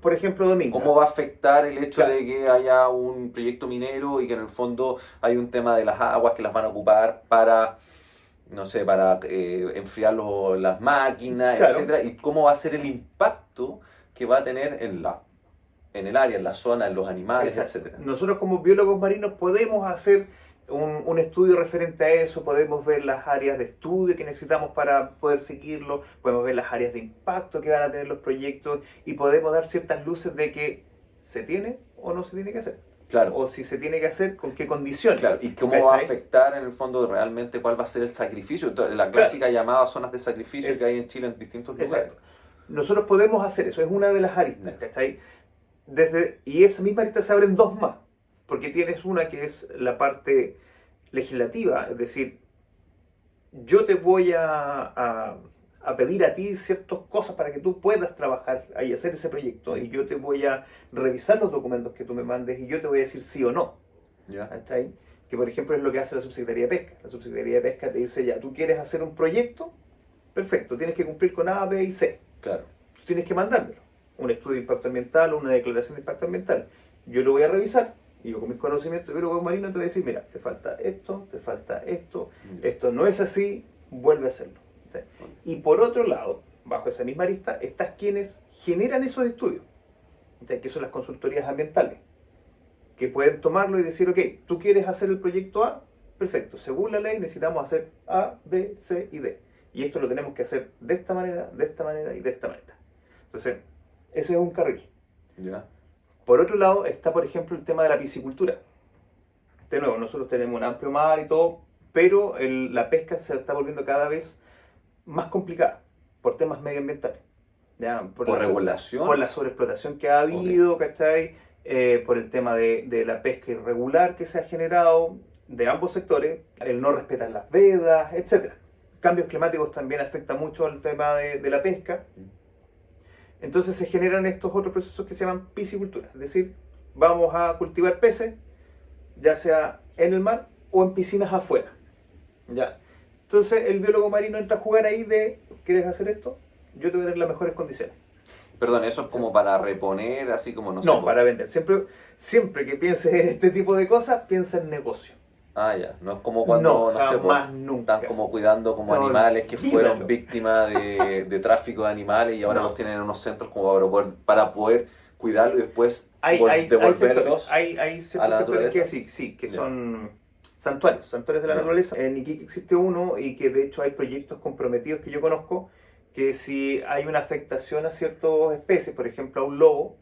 Por ejemplo, Domingo. ¿Cómo va a afectar el hecho Claro. de que haya un proyecto minero y que en el fondo hay un tema de las aguas que las van a ocupar para, no sé, para enfriar las máquinas, Claro, etcétera? ¿Y cómo va a ser el impacto que va a tener en el área, en la zona, en los animales, exacto. etcétera? Nosotros como biólogos marinos podemos hacer un estudio referente a eso, podemos ver las áreas de estudio que necesitamos para poder seguirlo, podemos ver las áreas de impacto que van a tener los proyectos y podemos dar ciertas luces de que se tiene o no se tiene que hacer. Claro. O si se tiene que hacer, con qué condiciones. Claro, y cómo va a ¿Cachai? afectar en el fondo realmente cuál va a ser el sacrificio, la clásica llamada zonas de sacrificio que hay en Chile en distintos lugares. Exacto. Nosotros podemos hacer eso, es una de las aristas, ¿cachai? Y esa misma arista se abren dos más, porque tienes una que es la parte legislativa, es decir, yo te voy a pedir a ti ciertas cosas para que tú puedas trabajar y hacer ese proyecto, y yo te voy a revisar los documentos que tú me mandes y yo te voy a decir sí o no. ¿Ya? ¿Cachai? Que por ejemplo es lo que hace la Subsecretaría de Pesca. La Subsecretaría de Pesca te dice, ya, tú quieres hacer un proyecto, perfecto, tienes que cumplir con A, B y C. Claro. Tú tienes que mandármelo. Un estudio de impacto ambiental o una declaración de impacto ambiental. Yo lo voy a revisar y yo con mis conocimientos de biólogo marino te voy a decir, mira, te falta esto, esto no es así, vuelve a hacerlo. ¿Sí? Y por otro lado, bajo esa misma arista, están quienes generan esos estudios, ¿sí? Que son las consultorías ambientales, que pueden tomarlo y decir, ok, tú quieres hacer el proyecto A, perfecto, según la ley necesitamos hacer A, B, C y D. Y esto lo tenemos que hacer de esta manera, de esta manera y de esta manera. Entonces, ese es un carril. ¿Ya? Por otro lado está, por ejemplo, el tema de la piscicultura. De nuevo, nosotros tenemos un amplio mar y todo, pero la pesca se está volviendo cada vez más complicada por temas medioambientales. ¿Ya? ¿Por regulación? Por la sobreexplotación que ha habido, ¿cachai? Por el tema de la pesca irregular que se ha generado de ambos sectores, el no respetar las vedas, etc. Cambios climáticos también afectan mucho al tema de la pesca. Entonces se generan estos otros procesos que se llaman piscicultura, es decir, vamos a cultivar peces, ya sea en el mar o en piscinas afuera. ¿Ya? Entonces el biólogo marino entra a jugar ahí de, ¿quieres hacer esto? Yo te voy a dar las mejores condiciones. Perdón, eso es como para reponer, así como no sé. No, para vender. Siempre que pienses en este tipo de cosas, piensa en negocio. Ah, ya. No es como cuando, no sé, jamás, nunca. están como cuidando como No, animales que olvídalo. fueron víctimas de tráfico de animales y ahora No. los tienen en unos centros como para poder cuidarlo y después Hay devolverlos ciertos a la sectores que naturaleza. sí, que Ya. son santuarios de la Ya. naturaleza. En Iquique existe uno y que de hecho hay proyectos comprometidos que yo conozco que si hay una afectación a ciertas especies, por ejemplo a un lobo,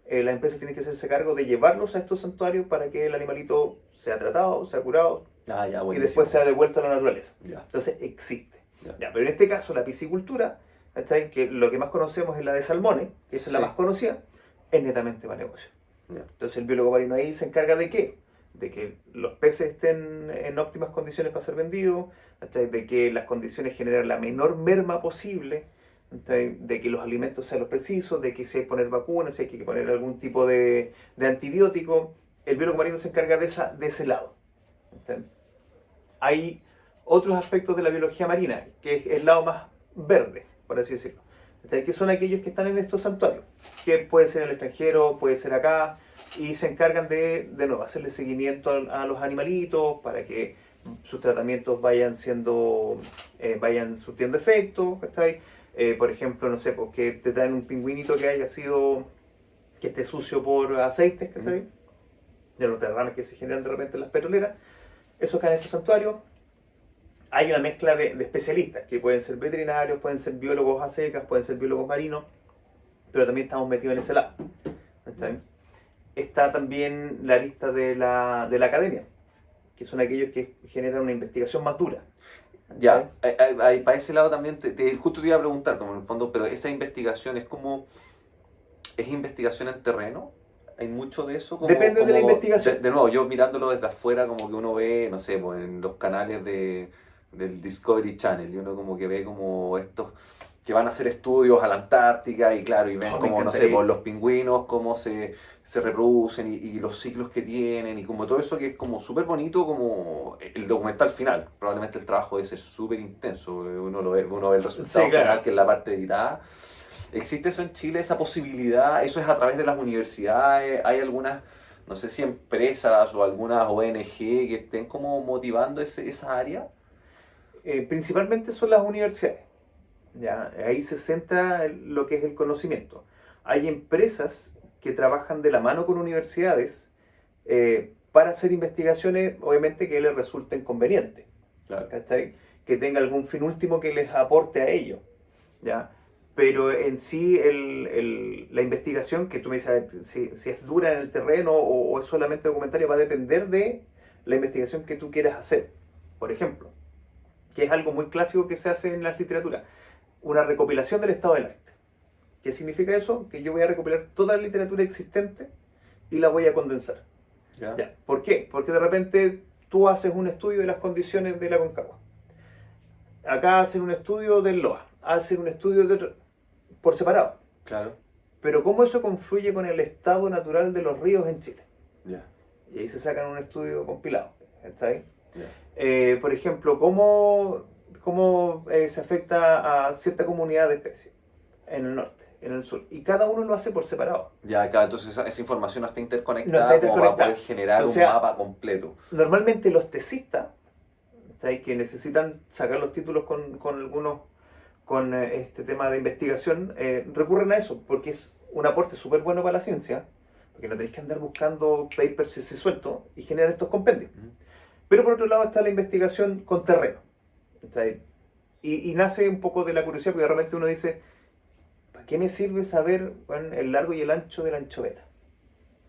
la empresa tiene que hacerse cargo de llevarlos a estos santuarios para que el animalito sea tratado, sea curado Ah, ya, y buenísimo. después sea devuelto a la naturaleza. Ya. Entonces existe. Ya. Ya, pero en este caso la piscicultura, ¿cachai? Que lo que más conocemos es la de salmones, que esa es la Sí. más conocida, es netamente para negocio. Ya. Entonces el biólogo marino ahí se encarga de qué? De que los peces estén en óptimas condiciones para ser vendidos, ¿cachai? De que las condiciones generen la menor merma posible, ¿cachai? De que los alimentos sean los precisos, de que si hay que poner vacunas, si hay que poner algún tipo de antibiótico. El biólogo marino se encarga de ese lado. ¿Cachai? Hay otros aspectos de la biología marina, que es el lado más verde, por así decirlo, ¿cachai? Que son aquellos que están en estos santuarios, que puede ser en el extranjero, puede ser acá, y se encargan de nuevo, hacerle seguimiento a los animalitos para que sus tratamientos vayan surtiendo efecto, ¿cachai? Por ejemplo, no sé, pues que te traen un pingüinito que esté sucio por aceites, ¿cachai? De los derrames que se generan de repente en las petroleras, eso cae en estos santuarios. Hay una mezcla de especialistas, que pueden ser veterinarios, pueden ser biólogos a secas, pueden ser biólogos marinos, pero también estamos metidos en ese lado. ¿Está bien? Está también la lista de la academia, que son aquellos que generan una investigación más dura. Ya, para ese lado también, justo te iba a preguntar, como en el fondo, pero esa investigación ¿es investigación en terreno? ¿Hay mucho de eso? Depende de la investigación. De nuevo, yo mirándolo desde afuera, como que uno ve, no sé, pues en los canales de del Discovery Channel, y uno como que ve como estos que van a hacer estudios a la Antártica y claro, y ven Oh, me como, no sé, encantaría. por los pingüinos, cómo se reproducen y los ciclos que tienen y como todo eso que es como súper bonito como el documental final. Probablemente el trabajo ese es súper intenso, uno ve el resultado Sí, claro. final que es la parte editada. ¿Existe eso en Chile, esa posibilidad? ¿Eso es a través de las universidades? ¿Hay algunas, no sé si empresas o algunas ONG que estén como motivando esa área? Principalmente son las universidades. ¿Ya? Ahí se centra lo que es el conocimiento. Hay empresas que trabajan de la mano con universidades para hacer investigaciones, obviamente, que les resulten convenientes, Claro, ¿cachai? Que tenga algún fin último que les aporte a ello, ¿ya? Pero en sí, la investigación que tú me dices, a ver, si es dura en el terreno o es solamente documentaria, va a depender de la investigación que tú quieras hacer. Por ejemplo, que es algo muy clásico que se hace en las literaturas, una recopilación del estado del arte. ¿Qué significa eso? Que yo voy a recopilar toda la literatura existente y la voy a condensar. ¿ya? ¿Ya? ¿Por qué? Porque de repente tú haces un estudio de las condiciones de la Concagua. Acá hacen un estudio del LOA, hacen un estudio por separado. Claro, Pero ¿cómo eso confluye con el estado natural de los ríos en Chile? ya, Y ahí se sacan un estudio compilado. ¿Está ahí? ya, Por ejemplo, ¿cómo se afecta a cierta comunidad de especies en el norte, en el sur? Y cada uno lo hace por separado. ya, acá, entonces esa información no está No está interconectada como para poder interconectado. generar O un sea, mapa completo. normalmente los tesistas, ¿sabes? Que necesitan sacar los títulos con algunos, con este tema de investigación, recurren a eso, porque es un aporte súper bueno para la ciencia, porque no tenéis que andar buscando papers así sueltos y generar estos compendios. Ujú. Pero por otro lado está la investigación con terreno. ¿Sabes? Y nace un poco de la curiosidad, porque de repente uno dice, ¿para qué me sirve saber, bueno, el largo y el ancho de la anchoveta?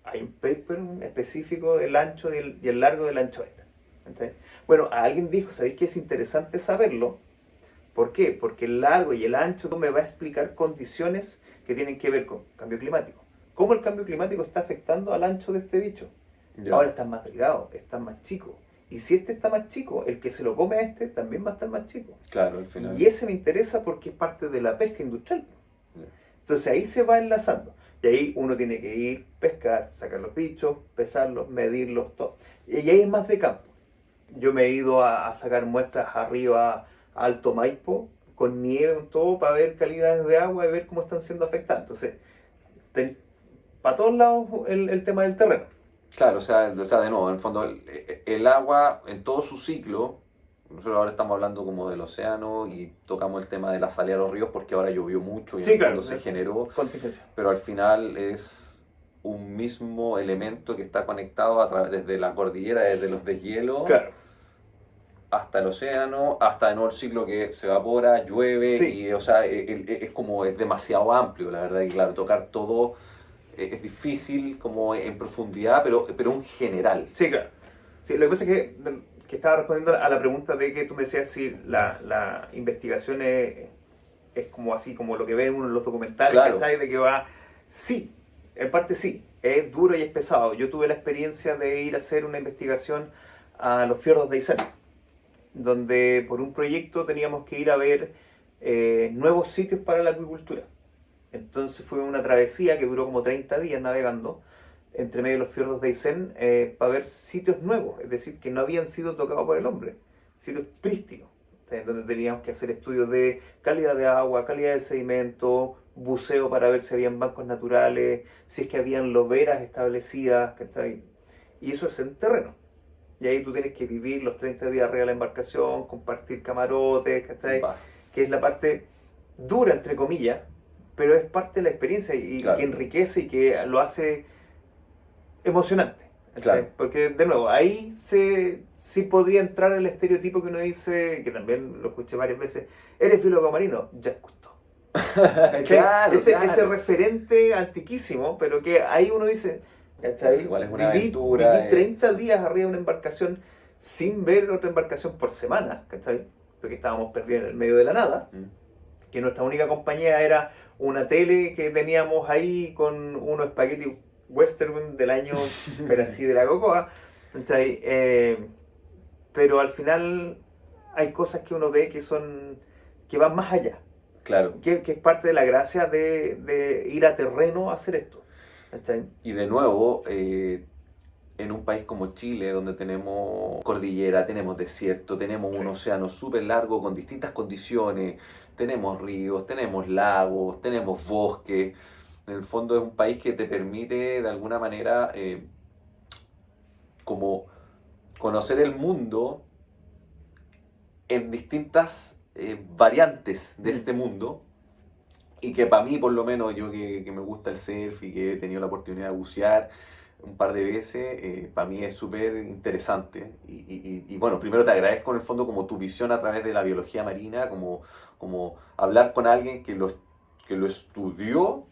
Hay un paper específico del ancho y el largo de la anchoveta. ¿Entiendes? Bueno, a alguien dijo, ¿sabéis que es interesante saberlo? ¿Por qué? Porque el largo y el ancho me va a explicar condiciones que tienen que ver con cambio climático. ¿Cómo el cambio climático está afectando al ancho de este bicho? Ya, Ahora están más delgados, están más chicos. Y si este está más chico, el que se lo come a este también va a estar más chico. claro, al final. Y ese me interesa porque es parte de la pesca industrial. Ya. Entonces ahí se va enlazando. Y ahí uno tiene que ir, pescar, sacar los bichos, pesarlos, medirlos, todo. Y ahí es más de campo. Yo me he ido a sacar muestras arriba a Alto Maipo, con nieve, con todo, para ver calidades de agua y ver cómo están siendo afectadas. Entonces, para todos lados el tema del terreno. Claro, o sea, de nuevo, en el fondo, el agua en todo su ciclo, nosotros ahora estamos hablando como del océano y tocamos el tema de la salida a los ríos porque ahora llovió mucho y en Sí, el fondo claro, se generó, contingencia. pero al final es un mismo elemento que está conectado a través desde la cordillera, desde los deshielos Claro, hasta el océano, hasta de nuevo el ciclo que se evapora, llueve sí, y, o sea, es como, es demasiado amplio, la verdad, y claro, tocar todo es difícil como en profundidad, pero en general. sí, claro. Sí, lo que pasa es que estaba respondiendo a la pregunta de que tú me decías si la investigación es como así, como lo que ven uno en los documentales, Claro, ¿cachai? De que va, sí, en parte sí, es duro y es pesado. Yo tuve la experiencia de ir a hacer una investigación a los fiordos de Aysén, donde por un proyecto teníamos que ir a ver nuevos sitios para la acuicultura. Entonces fue una travesía que duró como 30 días navegando entre medio de los fiordos de Aysén para ver sitios nuevos, es decir, que no habían sido tocados por el hombre, sitios prístinos, o sea, donde teníamos que hacer estudios de calidad de agua, calidad de sedimento, buceo para ver si habían bancos naturales, si es que habían loberas establecidas, ¿cachai? Y eso es en terreno. Y ahí tú tienes que vivir los 30 días arriba de la embarcación, compartir camarotes, ¿cachai? va, Que es la parte dura, entre comillas, pero es parte de la experiencia y que claro, enriquece y que lo hace emocionante. ¿Cachai? claro. Porque, de nuevo, ahí sí podría entrar el estereotipo que uno dice, que también lo escuché varias veces, eres biólogo marino, ya gustó. ¿Cachai? Claro, Ese claro. referente antiquísimo, pero que ahí uno dice, ¿cachai? Igual es una Viví aventura. 30 días arriba de una embarcación sin ver otra embarcación por semana, ¿cachai? Porque estábamos perdidos en el medio de la nada, Mm. que nuestra única compañía era una tele que teníamos ahí con unos espaguetis western del año, pero así de la cocoa, ¿cachai? Pero al final hay cosas que uno ve que van más allá. Claro. Que es parte de la gracia de ir a terreno a hacer esto. ¿Cachai? Y de nuevo, en un país como Chile, donde tenemos cordillera, tenemos desierto, tenemos un Sí. océano súper largo con distintas condiciones, tenemos ríos, tenemos lagos, tenemos bosques. En el fondo es un país que te permite de alguna manera como conocer el mundo en distintas variantes de este mundo. Y que para mí, por lo menos, yo que me gusta el surf y que he tenido la oportunidad de bucear un par de veces, para mí es súper interesante. Y bueno, primero te agradezco en el fondo como tu visión a través de la biología marina, como hablar con alguien que lo estudió,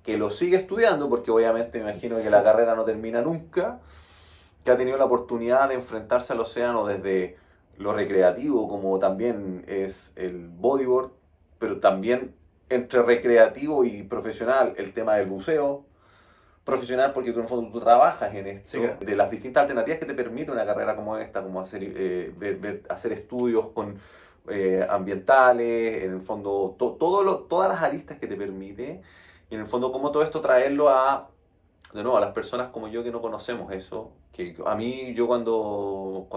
que lo sigue estudiando, porque obviamente me imagino que la carrera no termina nunca, que ha tenido la oportunidad de enfrentarse al océano desde lo recreativo, como también es el bodyboard, pero también entre recreativo y profesional el tema del buceo, profesional porque tú en el fondo tú trabajas en esto, Sí, claro. de las distintas alternativas que te permite una carrera como esta, como hacer, hacer estudios con ambientales, en el fondo todas las aristas que te permite, y en el fondo cómo todo esto traerlo de nuevo, a las personas como yo que no conocemos eso, que a mí yo cuando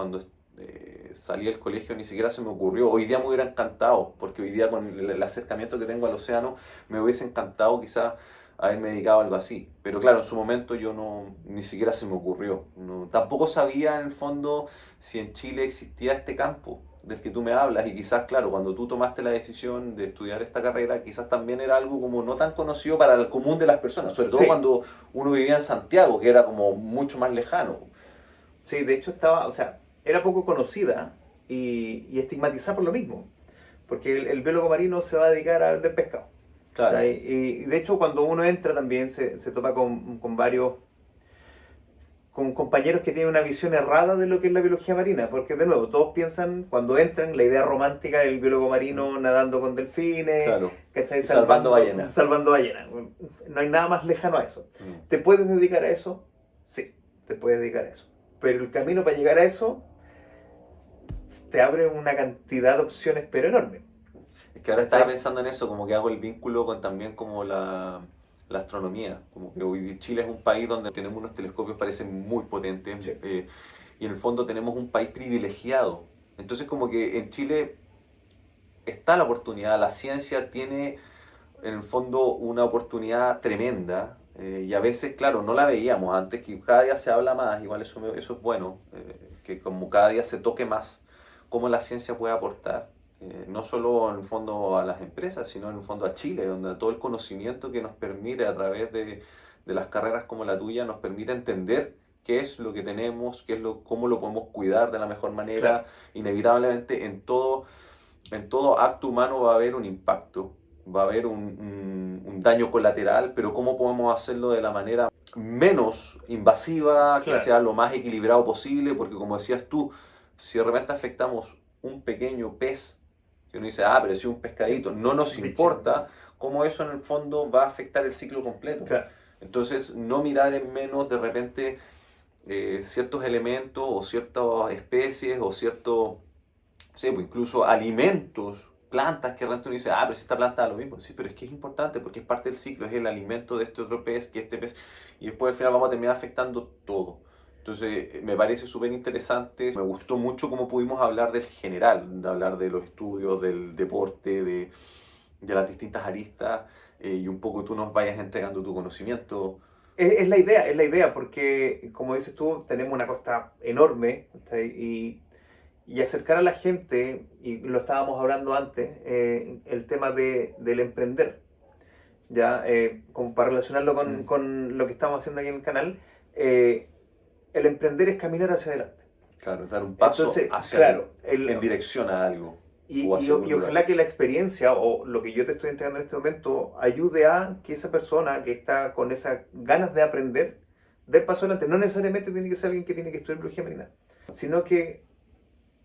salí del colegio ni siquiera se me ocurrió. Hoy día me hubiera encantado, porque hoy día con el acercamiento que tengo al océano me hubiese encantado quizás haberme dedicado a algo así. Pero claro, en su momento yo no, ni siquiera se me ocurrió. No, tampoco sabía en el fondo si en Chile existía este campo del que tú me hablas y quizás, claro, cuando tú tomaste la decisión de estudiar esta carrera, quizás también era algo como no tan conocido para el común de las personas, sobre todo Sí. cuando uno vivía en Santiago, que era como mucho más lejano. Sí, de hecho estaba, o sea, era poco conocida y estigmatizada por lo mismo, porque el biólogo marino se va a dedicar a vender pescado. Claro, ¿Cachai? Y de hecho cuando uno entra también se topa con varios, con compañeros que tienen una visión errada de lo que es la biología marina, porque de nuevo, todos piensan cuando entran la idea romántica del biólogo marino nadando con delfines, claro. ¿cachai? Y salvando ballenas. Salvando ballenas. No hay nada más lejano a eso. Mm. ¿Te puedes dedicar a eso? Sí, te puedes dedicar a eso. Pero el camino para llegar a eso te abre una cantidad de opciones, pero enorme. Es que ahora ¿Cachai? estaba pensando en eso, como que hago el vínculo con también como la astronomía. Como que hoy Chile es un país donde tenemos unos telescopios parecen muy potentes Sí. y en el fondo tenemos un país privilegiado. Entonces como que en Chile está la oportunidad, la ciencia tiene en el fondo una oportunidad tremenda y a veces, claro, no la veíamos antes, que cada día se habla más, igual eso es bueno, que como cada día se toque más cómo la ciencia puede aportar, no solo en el fondo a las empresas, sino en el fondo a Chile, donde todo el conocimiento que nos permite a través de las carreras como la tuya nos permite entender qué es lo que tenemos, cómo lo podemos cuidar de la mejor manera, Claro. inevitablemente en todo acto humano va a haber un impacto, va a haber un daño colateral, pero cómo podemos hacerlo de la manera menos invasiva, que Claro. sea lo más equilibrado posible, porque como decías tú, si de repente afectamos un pequeño pez, que uno dice, ah, pero si un pescadito, no nos Bichito. importa, cómo eso en el fondo va a afectar el ciclo completo. Claro. Entonces, no mirar en menos de repente ciertos elementos o ciertas especies o ciertos sí, pues incluso alimentos, plantas que realmente uno dice, ah, pero si esta planta da lo mismo. Sí, pero es que es importante porque es parte del ciclo, es el alimento de este otro pez, que este pez, y después al final vamos a terminar afectando todo. Entonces, me parece súper interesante, me gustó mucho cómo pudimos hablar del general, de hablar de los estudios, del deporte, de las distintas aristas, y un poco tú nos vayas entregando tu conocimiento. Es la idea, porque como dices tú, tenemos una costa enorme, ¿cachai? Y acercar a la gente, y lo estábamos hablando antes, el tema del emprender, ya como para relacionarlo con lo que estamos haciendo aquí en el canal, el emprender es caminar hacia adelante. Claro, dar un paso Entonces, hacia claro, en dirección a algo. y, O y, hacia y algún lugar. ojalá que la experiencia o lo que yo te estoy entregando en este momento ayude a que esa persona que está con esas ganas de aprender dé el paso adelante. No necesariamente tiene que ser alguien que tiene que estudiar biología marina, sino que,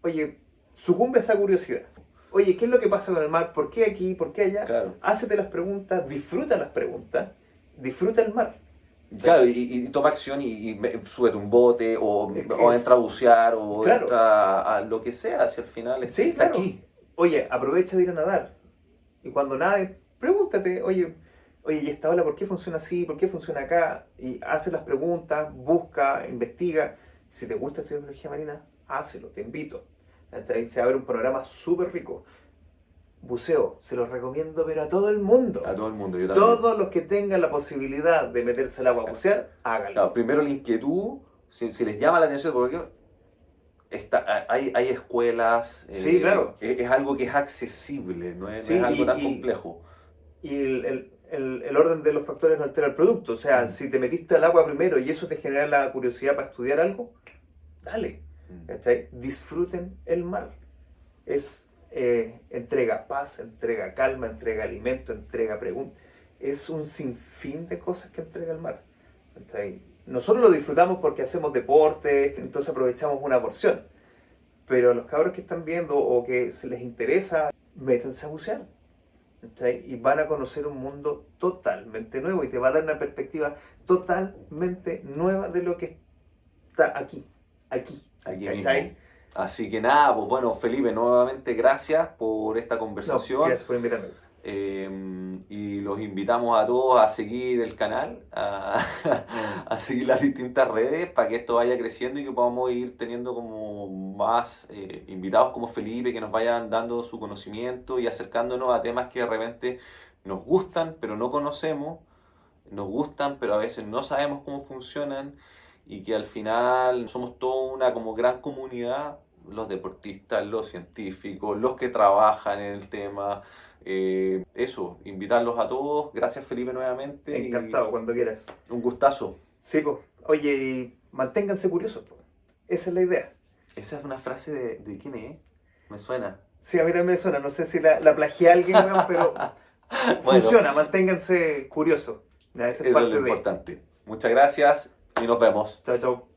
oye, sucumbe a esa curiosidad. Oye, ¿qué es lo que pasa con el mar? ¿Por qué aquí? ¿Por qué allá? Claro. Hácete las preguntas, disfruta el mar. Claro, y toma acción súbete un bote o entra a bucear o claro. entra a lo que sea, si al final Sí, está claro. aquí. Oye, aprovecha de ir a nadar. Y cuando nades, pregúntate, oye, ¿y esta ola por qué funciona así? ¿Por qué funciona acá? Y hace las preguntas, busca, investiga. Si te gusta estudiar biología marina, hácelo, te invito. ¿Cachai? Se abre un programa súper rico. Buceo, se los recomiendo, pero a todo el mundo. A todo el mundo, yo también. Todos los que tengan la posibilidad de meterse al agua a bucear, háganlo. Claro, primero la inquietud, si les llama la atención, porque hay escuelas, Sí, claro. es algo que es accesible, no es Sí, algo tan complejo. Y el orden de los factores no altera el producto. O sea, si te metiste al agua primero y eso te genera la curiosidad para estudiar algo, dale. ¿Cachai? Disfruten el mar. Es entrega paz, entrega calma, entrega alimento, entrega preguntas. Es un sinfín de cosas que entrega el mar. ¿Cachai? Nosotros lo disfrutamos porque hacemos deporte, entonces aprovechamos una porción. Pero los cabros que están viendo o que se les interesa, métanse a bucear. ¿Cachai? Y van a conocer un mundo totalmente nuevo y te va a dar una perspectiva totalmente nueva de lo que está aquí ¿cachai? Mismo. Así que nada, pues bueno, Felipe, nuevamente gracias por esta No, conversación. gracias por invitarme. Y los invitamos a todos a seguir el canal, a seguir las distintas redes para que esto vaya creciendo y que podamos ir teniendo como más invitados como Felipe que nos vayan dando su conocimiento y acercándonos a temas que de repente nos gustan pero no conocemos, nos gustan pero a veces no sabemos cómo funcionan y que al final somos toda una como gran comunidad, los deportistas, los científicos, los que trabajan en el tema. Eso, invitarlos a todos. Gracias Felipe nuevamente. Encantado, cuando quieras. Un gustazo. Sí, pues. Oye, y manténganse curiosos, po. Esa es la idea. Esa es una frase de quién es, me suena. Sí, a mí también me suena. No sé si la plagié a alguien, weón, pero funciona. Manténganse curiosos. Esa es Eso es parte lo de. importante. Muchas gracias y nos vemos. Chao, chao.